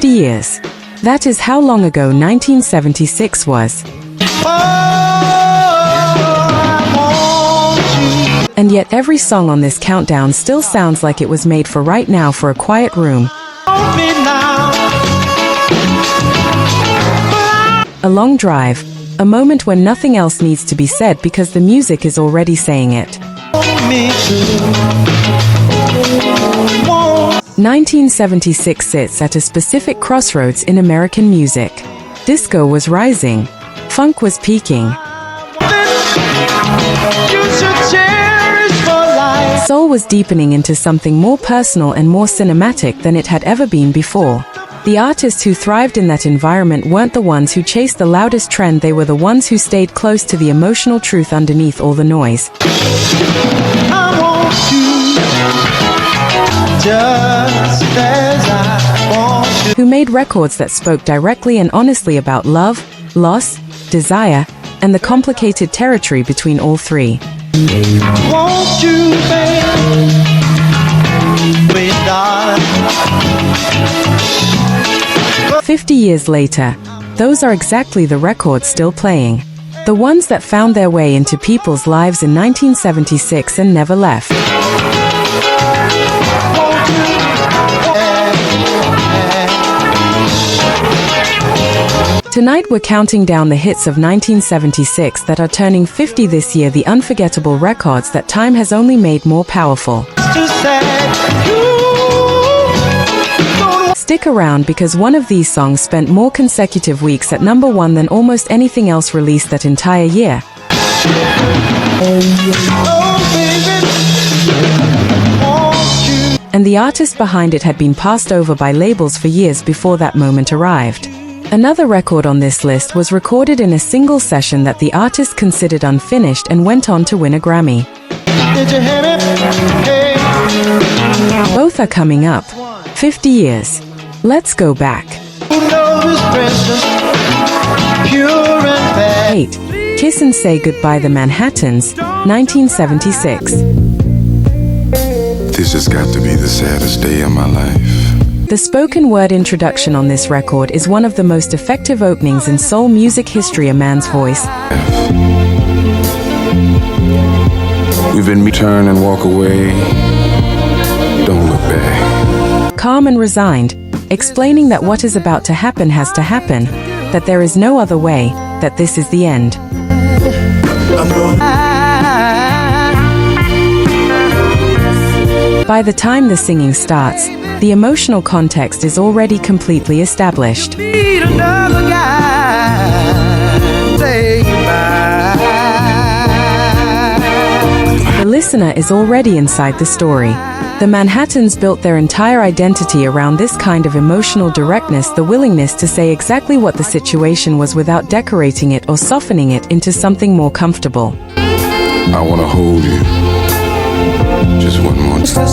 years. That is how long ago 1976 was. And yet every song on this countdown still sounds like it was made for right now, for a quiet room. A long drive, a moment when nothing else needs to be said because the music is already saying it. 1976 sits at a specific crossroads in American music. Disco was rising. Funk was peaking. Soul was deepening into something more personal and more cinematic than it had ever been before. The artists who thrived in that environment weren't the ones who chased the loudest trend, they were the ones who stayed close to the emotional truth underneath all the noise. I want you, just as I want you. Who made records that spoke directly and honestly about love, loss, desire, and the complicated territory between all three. Won't you, baby, sweet darling. 50 years later, those are exactly the records still playing. The ones that found their way into people's lives in 1976 and never left. Tonight we're counting down the hits of 1976 that are turning 50 this year, the unforgettable records that time has only made more powerful. Stick around because one of these songs spent more consecutive weeks at #1 than almost anything else released that entire year. And the artist behind it had been passed over by labels for years before that moment arrived. Another record on this list was recorded in a single session that the artist considered unfinished and went on to win a Grammy. Both are coming up. 50 years. Let's go back. 8. Kiss and Say Goodbye, The Manhattans, 1976. This has got to be the saddest day of my life. The spoken word introduction on this record is one of the most effective openings in soul music history, a man's voice. We've been turn and walk away. Don't look back. Calm and resigned, explaining that what is about to happen has to happen, that there is no other way, that this is the end. By the time the singing starts, the emotional context is already completely established. The listener is already inside the story. The Manhattans built their entire identity around this kind of emotional directness, the willingness to say exactly what the situation was without decorating it or softening it into something more comfortable. I want to hold you just one more time.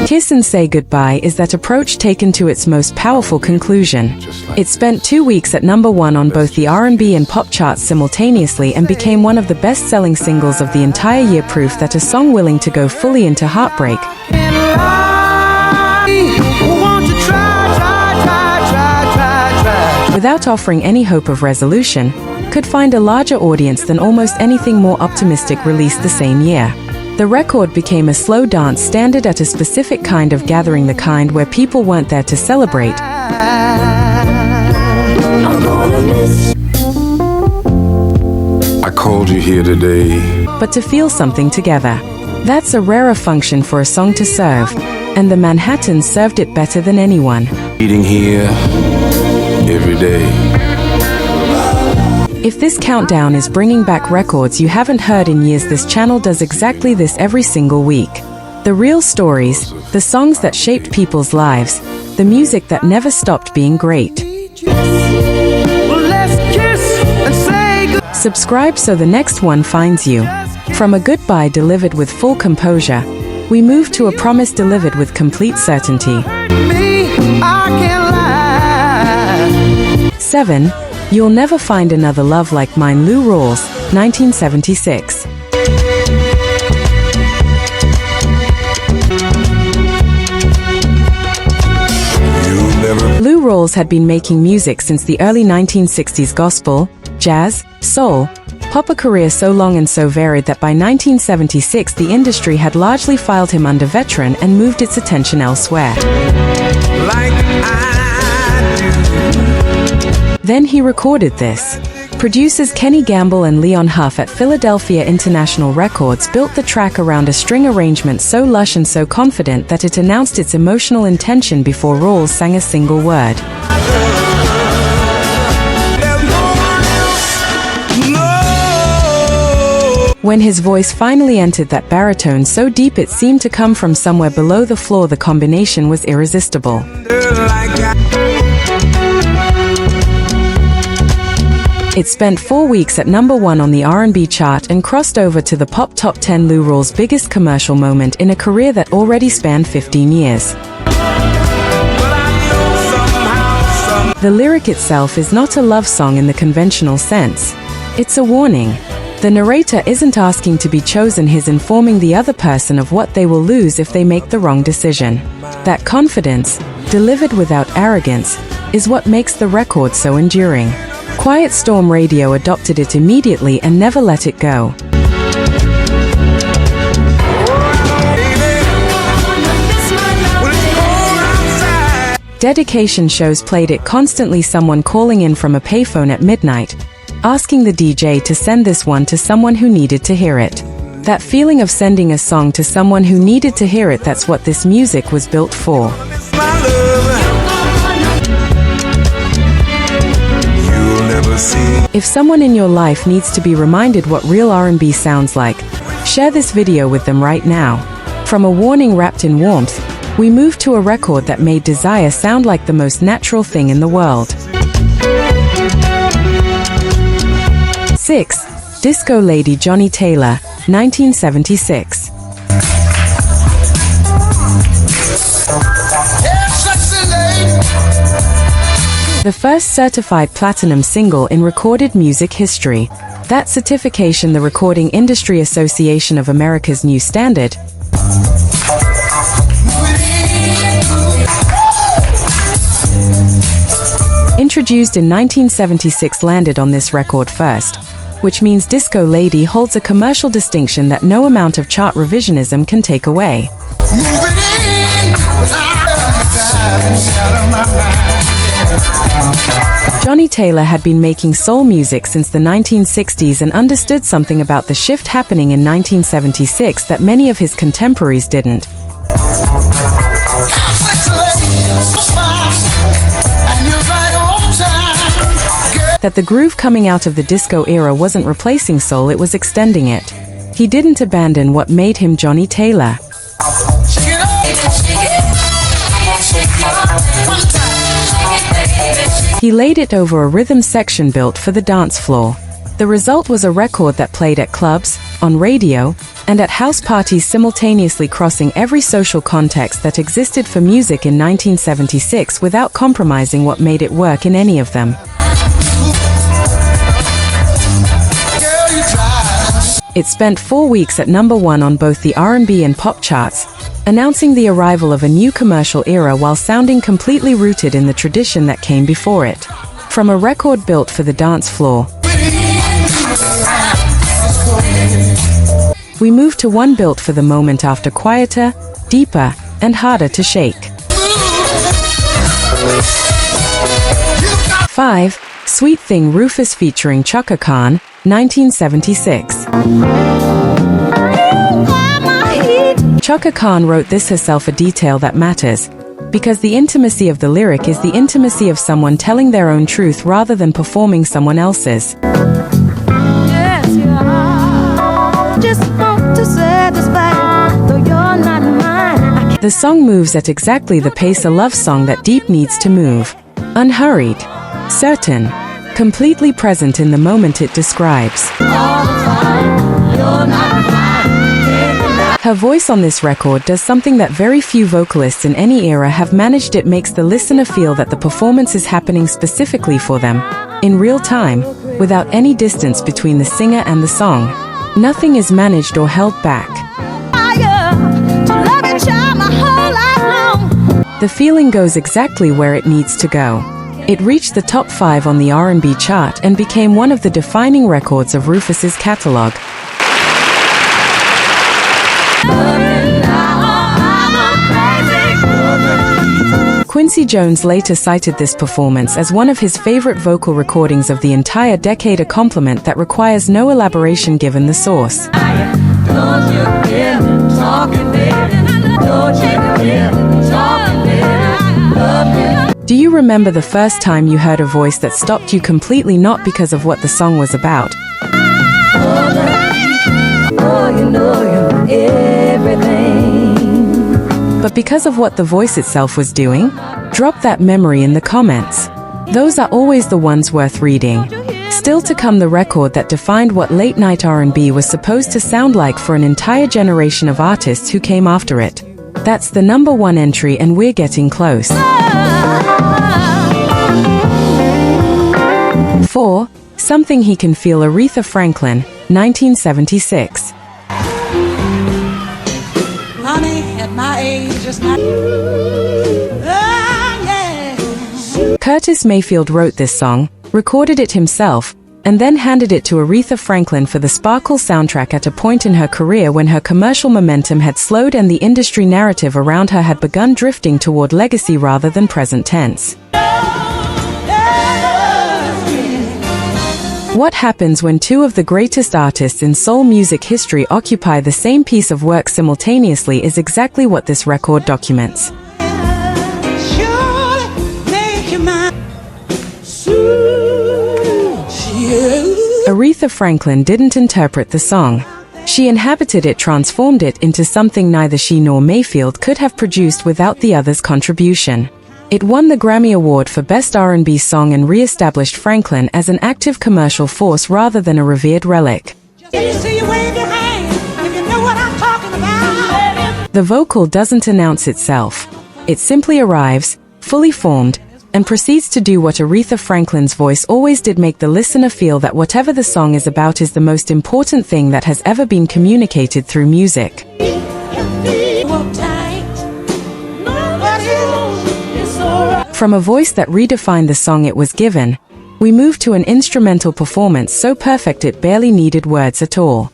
Kiss and Say Goodbye is that approach taken to its most powerful conclusion. It spent 2 weeks at #1 on both the R&B and pop charts simultaneously and became one of the best-selling singles of the entire year, proof that a song willing to go fully into heartbreak without offering any hope of resolution could find a larger audience than almost anything more optimistic released the same year. The record became a slow dance standard at a specific kind of gathering, the kind where people weren't there to celebrate, I called you here today, but to feel something together. That's a rarer function for a song to serve, and the Manhattans served it better than anyone. eating here every day. If this countdown is bringing back records you haven't heard in years, this channel does exactly this every single week. The real stories, the songs that shaped people's lives, the music that never stopped being great. Subscribe so the next one finds you. From a goodbye delivered with full composure, we move to a promise delivered with complete certainty. 7. You'll Never Find Another Love Like Mine, Rawls, 1976. Rawls had been making music since the early 1960s. Gospel, jazz, soul, pop, a career so long and so varied that by 1976 the industry had largely filed him under veteran and moved its attention elsewhere. like I do. Then he recorded this. Producers Kenny Gamble and Leon Huff at Philadelphia International Records built the track around a string arrangement so lush and so confident that it announced its emotional intention before Rawls sang a single word. When his voice finally entered that baritone so deep it seemed to come from somewhere below the floor, the combination was irresistible. It spent 4 weeks at #1 on the R&B chart and crossed over to the pop top 10. Lou Rawls' biggest commercial moment in a career that already spanned 15 years. The lyric itself is not a love song in the conventional sense. It's a warning. The narrator isn't asking to be chosen, he's informing the other person of what they will lose if they make the wrong decision. That confidence, delivered without arrogance, is what makes the record so enduring. Quiet Storm Radio adopted it immediately and never let it go. Dedication shows played it constantly, someone calling in from a payphone at midnight, asking the DJ to send this one to someone who needed to hear it. That feeling of sending a song to someone who needed to hear it, that's what this music was built for. If someone in your life needs to be reminded what real R&B sounds like, share this video with them right now. From a warning wrapped in warmth, we move to a record that made desire sound like the most natural thing in the world. 6. Disco Lady, Johnny Taylor, 1976. The first certified platinum single in recorded music history. That certification, the Recording Industry Association of America's new standard, introduced in 1976, landed on this record first, which means Disco Lady holds a commercial distinction that no amount of chart revisionism can take away. Johnny Taylor had been making soul music since the 1960s and understood something about the shift happening in 1976 that many of his contemporaries didn't. That the groove coming out of the disco era wasn't replacing soul, it was extending it. He didn't abandon what made him Johnny Taylor. He laid it over a rhythm section built for the dance floor. The result was a record that played at clubs, on radio, and at house parties, simultaneously crossing every social context that existed for music in 1976 without compromising what made it work in any of them. It spent 4 weeks at #1 on both the R&B and pop charts, announcing the arrival of a new commercial era while sounding completely rooted in the tradition that came before it. From a record built for the dance floor, we move to one built for the moment after, quieter, deeper, and harder to shake. 5. Sweet Thing, Rufus featuring Chaka Khan, 1976. Chaka Khan wrote this herself, a detail that matters, because the intimacy of the lyric is the intimacy of someone telling their own truth rather than performing someone else's. Yes, you are. Just want to satisfy you, though you're not mine. The song moves at exactly the pace a love song that deep needs to move. Unhurried, certain, completely present in the moment it describes. Her voice on this record does something that very few vocalists in any era have managed. It makes the listener feel that the performance is happening specifically for them, in real time, without any distance between the singer and the song. Nothing is managed or held back. The feeling goes exactly where it needs to go. It reached the top 5 on the R&B chart and became one of the defining records of Rufus's catalog. Quincy Jones later cited this performance as one of his favorite vocal recordings of the entire decade, a compliment that requires no elaboration given the source. Do you remember the first time you heard a voice that stopped you completely, not because of what the song was about, but because of what the voice itself was doing? Drop that memory in the comments. Those are always the ones worth reading. Still to come, the record that defined what late-night R&B was supposed to sound like for an entire generation of artists who came after it. That's the number 1 entry, and we're getting close. 4. Something He Can Feel, Aretha Franklin, 1976. Honey, at my age, it's not... Curtis Mayfield wrote this song, recorded it himself, and then handed it to Aretha Franklin for the Sparkle soundtrack at a point in her career when her commercial momentum had slowed and the industry narrative around her had begun drifting toward legacy rather than present tense. What happens when two of the greatest artists in soul music history occupy the same piece of work simultaneously is exactly what this record documents. Aretha Franklin didn't interpret the song. She inhabited it, transformed it into something neither she nor Mayfield could have produced without the other's contribution. It won the Grammy Award for Best R&B Song and re-established Franklin as an active commercial force rather than a revered relic. The vocal doesn't announce itself. It simply arrives, fully formed, and proceeds to do what Aretha Franklin's voice always did: make the listener feel that whatever the song is about is the most important thing that has ever been communicated through music. From a voice that redefined the song it was given, we move to an instrumental performance so perfect it barely needed words at all.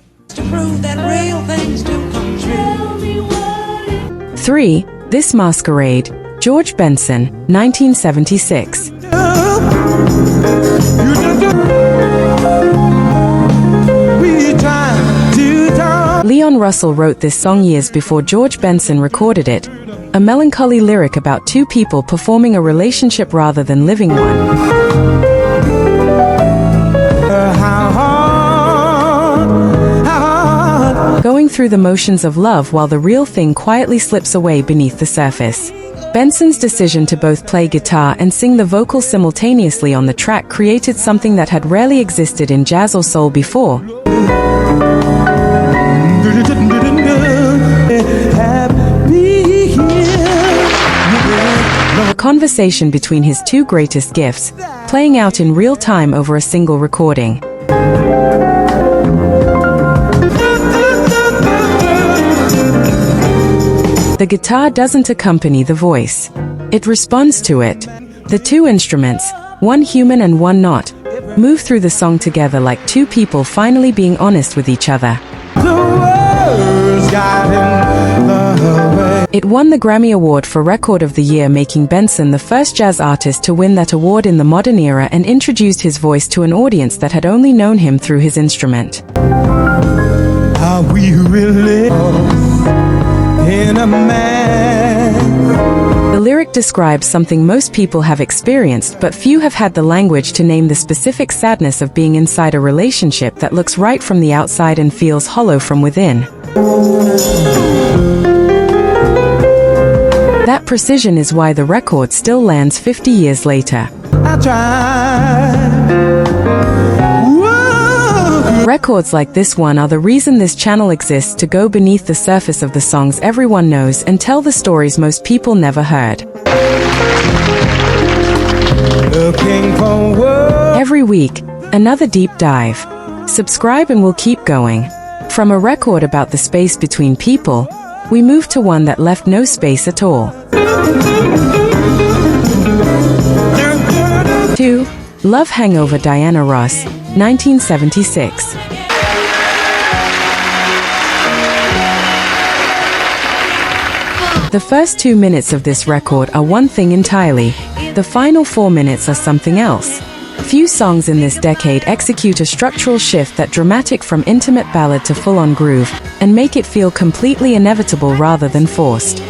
3. This Masquerade, George Benson, 1976. Leon Russell wrote this song years before George Benson recorded it, a melancholy lyric about two people performing a relationship rather than living one. Going through the motions of love while the real thing quietly slips away beneath the surface. Benson's decision to both play guitar and sing the vocals simultaneously on the track created something that had rarely existed in jazz or soul before. A conversation between his two greatest gifts, playing out in real time over a single recording. The guitar doesn't accompany the voice. It responds to it. The two instruments, one human and one not, move through the song together like two people finally being honest with each other. It won the Grammy Award for Record of the Year, making Benson the first jazz artist to win that award in the modern era, and introduced his voice to an audience that had only known him through his instrument. Are we really in a mess? The lyric describes something most people have experienced, but few have had the language to name: the specific sadness of being inside a relationship that looks right from the outside and feels hollow from within. That precision is why the record still lands 50 years later. Records like this one are the reason this channel exists, to go beneath the surface of the songs everyone knows and tell the stories most people never heard. Every week, another deep dive. Subscribe and we'll keep going. From a record about the space between people, we move to one that left no space at all. 2. Love Hangover, Diana Ross, 1976. The first 2 minutes of this record are one thing entirely. The final 4 minutes are something else. Few songs in this decade execute a structural shift that dramatic from intimate ballad to full-on groove, and make it feel completely inevitable rather than forced.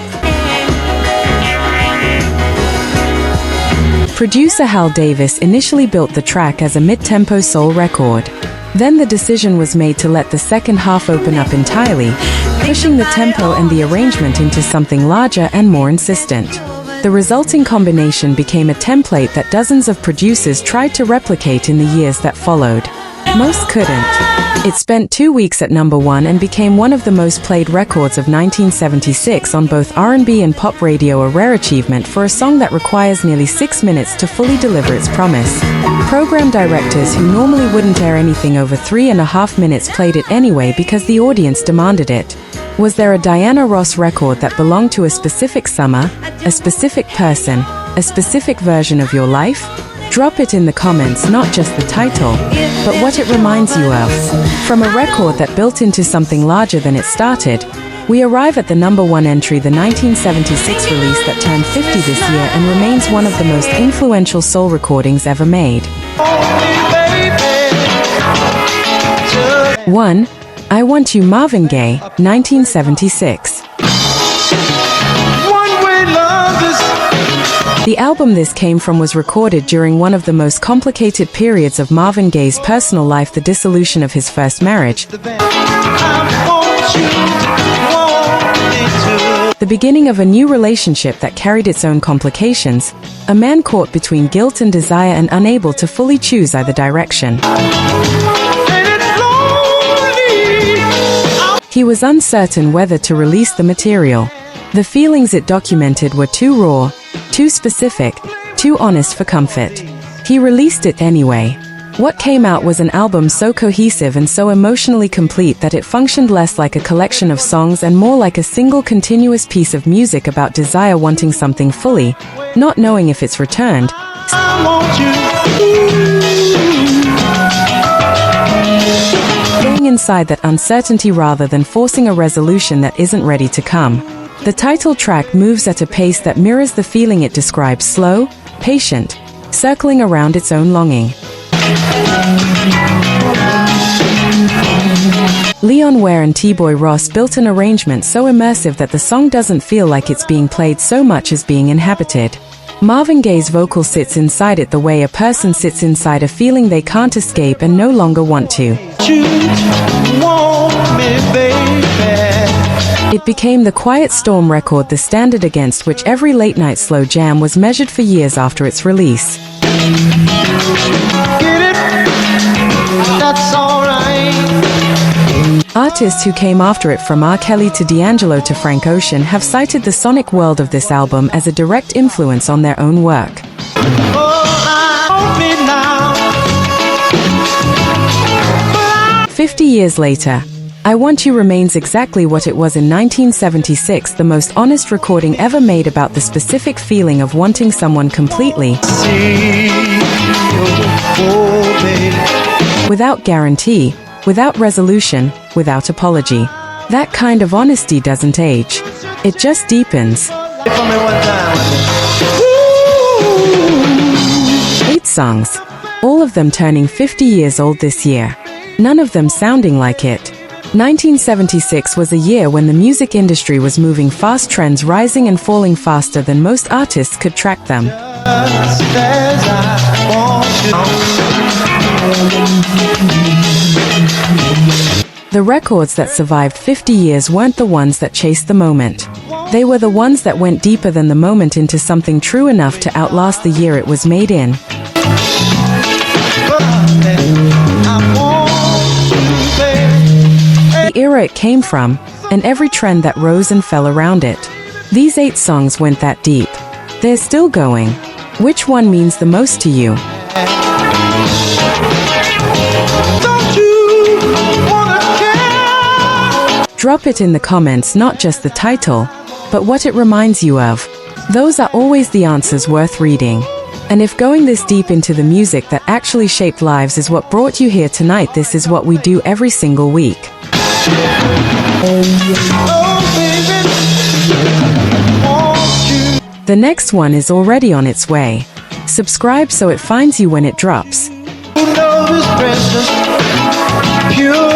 Producer Hal Davis initially built the track as a mid-tempo soul record. Then the decision was made to let the second half open up entirely, pushing the tempo and the arrangement into something larger and more insistent. The resulting combination became a template that dozens of producers tried to replicate in the years that followed. Most couldn't. It spent 2 weeks at number 1 and became one of the most played records of 1976 on both R&B and pop radio, a rare achievement for a song that requires nearly 6 minutes to fully deliver its promise. Program directors who normally wouldn't air anything over 3.5 minutes played it anyway because the audience demanded it. Was there a Diana Ross record that belonged to a specific summer, a specific person, a specific version of your life? Drop it in the comments, not just the title, but what it reminds you of. From a record that built into something larger than it started, we arrive at the number 1 entry, the 1976 release that turned 50 this year and remains one of the most influential soul recordings ever made. 1. I Want You, Marvin Gaye, 1976. The album this came from was recorded during one of the most complicated periods of Marvin Gaye's personal life, the dissolution of his first marriage, the beginning of a new relationship that carried its own complications, a man caught between guilt and desire and unable to fully choose either direction. He was uncertain whether to release the material. The feelings it documented were too raw, too specific, too honest for comfort. He released it anyway. What came out was an album so cohesive and so emotionally complete that it functioned less like a collection of songs and more like a single continuous piece of music about desire, wanting something fully, not knowing if it's returned. Staying inside that uncertainty rather than forcing a resolution that isn't ready to come. The title track moves at a pace that mirrors the feeling it describes, slow, patient, circling around its own longing. Leon Ware and T-Boy Ross built an arrangement so immersive that the song doesn't feel like it's being played so much as being inhabited. Marvin Gaye's vocal sits inside it the way a person sits inside a feeling they can't escape and no longer want to. It became the Quiet Storm record, the standard against which every late-night slow jam was measured for years after its release. Artists who came after it, from R. Kelly to D'Angelo to Frank Ocean, have cited the sonic world of this album as a direct influence on their own work. 50 years later, I Want You remains exactly what it was in 1976, the most honest recording ever made about the specific feeling of wanting someone completely, without guarantee, without resolution, without apology. That kind of honesty doesn't age. It just deepens. 8 songs, all of them turning 50 years old this year. None of them sounding like it. 1976 was a year when the music industry was moving fast, trends rising and falling faster than most artists could track them. The records that survived 50 years weren't the ones that chased the moment. They were the ones that went deeper than the moment into something true enough to outlast the year it was made in. The era it came from, and every trend that rose and fell around it. These 8 songs went that deep. They're still going. Which one means the most to you? Drop it in the comments, not just the title, but what it reminds you of. Those are always the answers worth reading. And if going this deep into the music that actually shaped lives is what brought you here tonight, this is what we do every single week. The next one is already on its way. Subscribe so it finds you when it drops. Pure